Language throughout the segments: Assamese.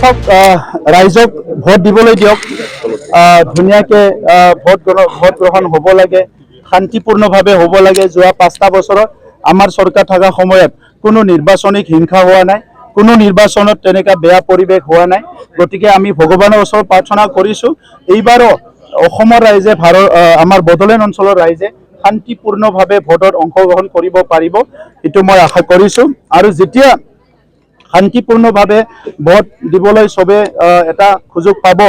সব ৰাইজক ভোট দিবলৈ দিয়ক ধুনীয়াকে ভোট গ্ৰহণ হ'ব লাগে শান্তিপূৰ্ণভাৱে হ'ব লাগে যোৱা 5টা বছৰত আমাৰ চৰকাৰ থকা সময়ত কোনো নিৰ্বাচনিক হিংসা হোৱা নাই কোনো নিৰ্বাচনত তেনেকা বেয়া পৰিৱেশ হোৱা নাই গতিকে আমি ভগৱানৰ ওচৰত প্ৰাৰ্থনা কৰিছো এইবাৰো অসমৰ ৰাইজে আমাৰ বড়োলেণ্ড অঞ্চলৰ ৰাইজে শান্তিপূৰ্ণভাৱে ভোটত অংশগ্ৰহণ কৰিব পাৰিব এটো মই আশা কৰিছো আৰু যেতিয়া শান্তিপূৰ্ণভাৱে ভোট দিবলৈ সবে এটা সুযোগ পাব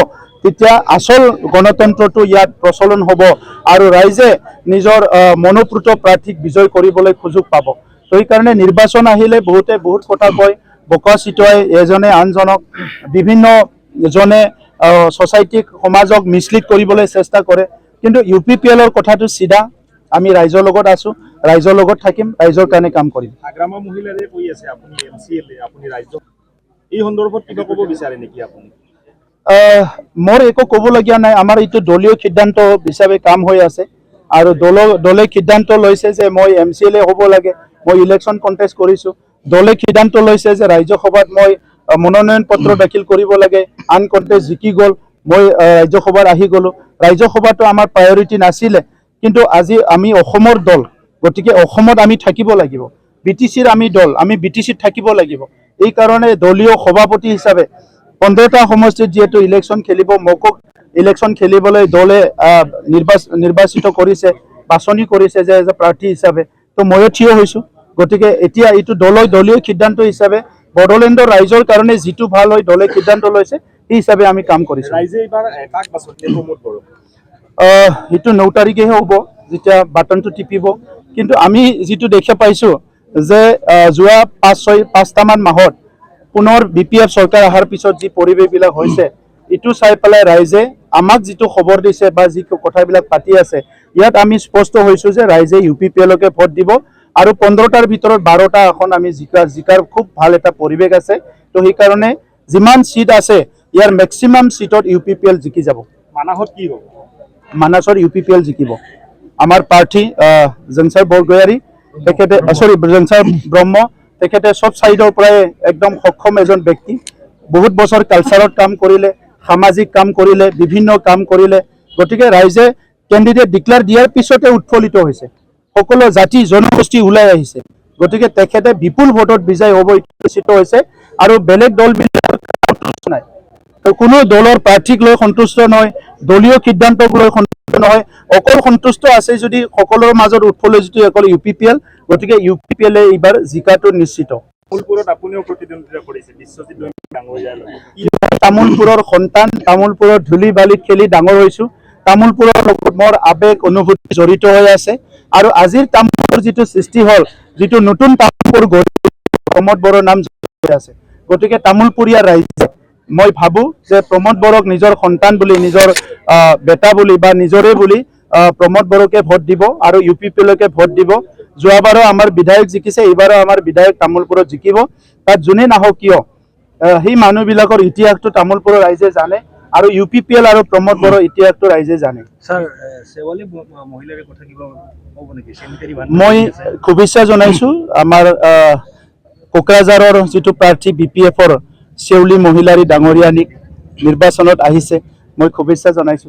তেতিয়া আসল গণতন্ত্ৰটো ইয়াত প্ৰচলন হ'ব আৰু ৰাইজে নিজৰ মনোপ্ৰত প্ৰাৰ্থীক বিজয় কৰিবলৈ সুযোগ পাব তো এই কাৰণে নিৰ্বাচন আহিলে বহুত কথা কয় বকা চিটুৱাই এজনে আনজনক বিভিন্ন জনে সোসাইটিক সমাজক মিছলিড কৰিবলৈ চেষ্টা কৰে কিন্তু ইউপিপিএলৰ কথাটো সিধা আমি ৰাইজৰ লগত আছো ৰাইজৰ লগত থাকিম ৰাইজৰ কাৰণে কাম কৰিম আগ্ৰামা মহিলাৰে কৈ আছে আপুনি এমচিএল আপুনি ৰাইজক এই সন্দৰ্ভত কিবা ক'ব বিচাৰে নেকি আপুনি মোৰ একো ক'বলগীয়া নাই আমাৰ এইটো দলীয় সিদ্ধান্ত হিচাপে কাম হৈ আছে আৰু দলে সিদ্ধান্ত লৈছে যে মই এমচিএলএ হ'ব লাগে মই ইলেকশ্যন কণ্টেষ্ট কৰিছো দলে সিদ্ধান্ত লৈছে যে ৰাজ্যসভাত মই মনোনয়ন পত্ৰ দাখিল কৰিব লাগে আন কণ্টেষ্ট জিকি গ'ল মই ৰাজ্যসভাত আহি গ'লো ৰাজ্যসভাটো আমাৰ প্ৰায়ৰিটি নাছিলে কিন্তু আজি আমি অসমৰ দল গতিকে অসমত আমি থাকিব লাগিব বিটিচিৰ আমি দল আমি বিটিচিত থাকিব লাগিব এই কাৰণে দলীয় সভাপতি হিচাপে 15টা সমষ্টিত যেহেতু ইলেকশ্যন খেলিব মকক ইলেকশ্যন খেলিবলৈ দলে নিৰ্বাচিত কৰিছে বাছনি কৰিছে যে প্ৰাৰ্থী হিচাপে তো ময়ো থিয় হৈছো গতিকে এতিয়া এইটো দলীয় সিদ্ধান্ত হিচাপে বড়োলেণ্ডৰ ৰাইজৰ কাৰণে যিটো ভাল হয় দলে সিদ্ধান্ত লৈছে এই হিচাপে আমি কাম কৰিছো ৰাইজে এবাৰ কাক বাছনি প্ৰমোদ বড়ো এইটো 9 তাৰিখেহে হ'ব যেতিয়া বাটনটো টিপিব কিন্তু আমি যিটো দেখা পাইছো যে যোৱা 5-6টা মাহত পুনৰ বিপিএফ চৰকাৰ অহাৰ পিছত যি পৰিৱেশবিলাক হৈছে ইটো চাই পেলাই ৰাইজে আমাক যিটো খবৰ দিছে বা যি কথাবিলাক পাতি আছে ইয়াত আমি স্পষ্ট হৈছো যে ৰাইজে ইউপিপিএলকে ভোট দিব আৰু 15টাৰ ভিতৰত 12টা এখন আমি জিকাৰ খুব ভাল এটা পৰিৱেশ আছে তো সেই কাৰণে যিমান সিট আছে ইয়াৰ ম্যাক্সিমাম সিটত ইউপিপিএল জিকি যাব মানাহত কি হ'ব মানাসৰ ইউপিপিএল জিকিব আমাৰ প্ৰাৰ্থী জংসাৰ বৰগয়াৰী তেখেতে জংসাৰ ব্ৰহ্ম তেখেতে সব সাইডৰ পৰাই একদম সক্ষম এজন ব্যক্তি বহুত বছৰ কালচাৰত কাম কৰিলে সামাজিক কাম কৰিলে বিভিন্ন কাম কৰিলে গতিকে ৰাইজে ক্যান্ডিডেট ডিক্লেয়াৰ দিয়াৰ পিছতে উৎফুল্লিত হৈছে সকলো জাতি জনগোষ্ঠী ওলাই আহিছে গতিকে তেখেতে বিপুল ভোটত বিজয় হ'ব নিশ্চিত হৈছে আৰু বেলেগ দলবিলাকৰ সন্তুষ্ট নাই তো কোনো দলৰ প্ৰাৰ্থীক লৈ সন্তুষ্ট নহয় দলীয় সিদ্ধান্তক লৈ সন্তুষ্ট নহয় অকল সন্তুষ্ট আছে যদি সকলোৰ মাজত উৎফুল্লিত অকল ইউপিপিএল গতিকে ইউপিপিএলে এইবাৰ জিকাটো নিশ্চিত তামুলপুৰত আপুনিও প্ৰতিদ্বন্দ্বিতা কৰিছে বিশ্বজিৎ ডাঙৰীয়াৰ লগত তামুলপুৰৰ সন্তান তামুলপুৰৰ ধূলি বালিত খেলি ডাঙৰ হৈছো তামুলপুৰৰ লগত মোৰ আবেগ অনুভূতি জড়িত হৈ আছে আৰু আজিৰ তামুলপুৰ যিটো সৃষ্টি হ'ল যিটো নতুন তামুলপুৰ প্ৰমোদ বড়োৰ নাম জড়িত আছে গতিকে তামুলপুৰীয়া ৰাইজে মই ভাবো যে প্ৰমোদ বড়োক নিজৰ সন্তান বুলি নিজৰ বেটা বুলি বা নিজৰে বুলি প্ৰমোদ বড়োকে ভোট দিব আৰু ইউপিপিএলকে ভোট দিব যোৱাবাৰো আমাৰ বিধায়ক জিকিছে এইবাৰো আমাৰ বিধায়ক তামুলপুৰত জিকিব তাত যোনে নাহক কিয় সেই মানুহবিলাকৰ ইতিহাসটো তামুলপুৰৰ ৰাইজে জানে আৰু ইউপিপিএল আৰু প্ৰমোদ বড়োৰ ইতিহাসটো ৰাইজে জানে স্যাৰ সেৱালী মহিলাৰ কথা কিবা ক'ব নেকি সেনেটাৰি মই শুভেচ্ছা জনাইছো আমাৰ কোকৰাঝাৰৰ যিটো প্ৰাৰ্থী বিপিএফৰ शेवली महिलारी डांगरियानिक निर्वाचन আহিছে মই শুভেচ্ছা জনাইছো।